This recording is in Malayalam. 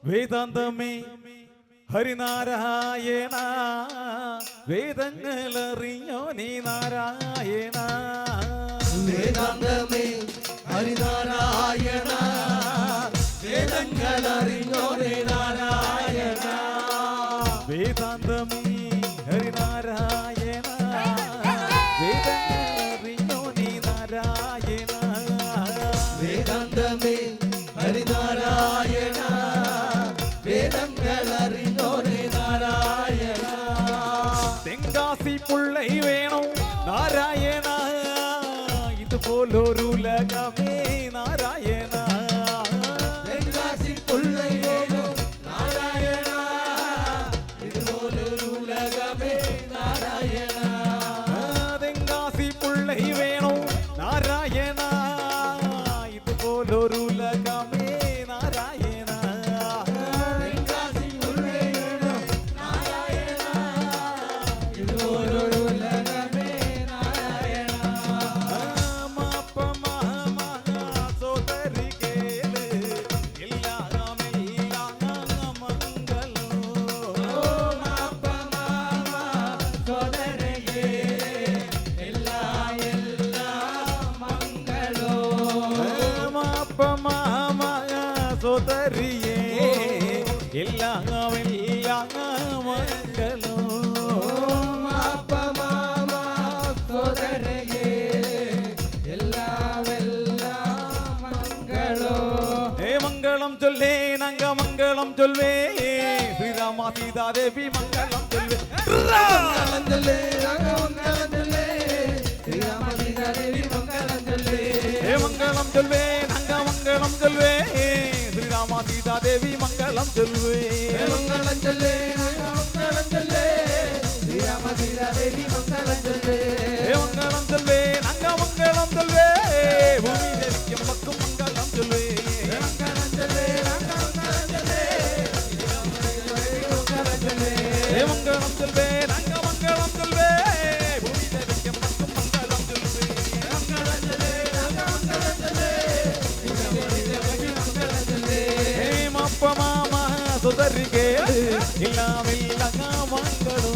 വേദാന്തമേ ഹരിനാരായണ വേദങ്ങളറിഞ്ഞോ നീ നാരായണ വേദാന്തമേ ഹരിനാരായണ വേദങ്ങളറിഞ്ഞോ നീ നാരായണ വേദാന്തമേ ഹരിനാരായണ വേദങ്ങളറിഞ്ഞോ നീ നാരായണ വേദാന്തമേ ഹരിനാരായണ വേദങ്ങളറിഞ്ഞോ നീ നാരായണ തെങ്കാസി പുള്ളൈ വേണം നാരായണ ഇതുപോലൊരു ഉലകമേ നാരായണ തെങ്കാസി പുള്ളൈ വേണം നാരായണ ഇതുപോലൊരു ഉലകമേ നാരായണ തെങ്കാസി പുള്ളൈ വേണം നാരായണ ഇതുപോലൊരു ഉലകമേ നാരായണ തെങ്കാസി പുള്ളൈ വേണം നാരായണ ഇതുപോലൊരു ഉലകമേ നാരായണ മാപ്പ മഹ സോദരി കേള് എല്ലാമെല്ലാം മംഗളോ മാപ്പ മാമ സോദരയേ എല്ലാ മംഗളോ മാപ്പ മഹ സോദരിയേ എല്ലാമെല്ലാം മംഗളോ മാപ്പ മാമ സോദരയേ എല്ലാ മംഗളോ മംഗളം ചൊല്ലേ നങ്ക മംഗളം ചൊൽവേ ശ്രീരാമ സീതാദേവി മംഗളം ചൊൽവേ മംഗളം ചൊല്ലേ മംഗളം ചൊല്ലേ ശ്രീരാമ സീതാദേവി മംഗളം ചൊല്ലേ മംഗളം ചൊൽവേ നങ്ക മംഗളം ചൊൽവേ ശ്രീരാമ സീതാദേവി മംഗളം ചൊൽവേ മംഗളം ചൊല്ലേ മംഗളം ചൊല്ലേ ശ്രീരാമ സീതാദേവി മംഗളം ചൊല്ലേ മംഗളം ചൊൽവേ നങ്ക മംഗളം ചൊൽവേ ഭൂമി ദേവിക്കും മക്കും മംഗളം ചൊൽവേ മംഗളം ചൊല്ലേ മംഗളം ചൊല്ലേ മംഗളം ചൊല്ലേ മംഗളം ചൊൽവേ നങ്ക മംഗളം ചൊൽവേ ഭൂമി ദേവിക്കും മക്കും മംഗളം ചൊൽവേ മംഗളം ചൊല്ലേ മംഗളം ചൊല്ലേ മംഗളം ചൊല്ലേ മാപ്പ മാമ സുതരികേ ഇല്ലാമില്ല മംഗളോ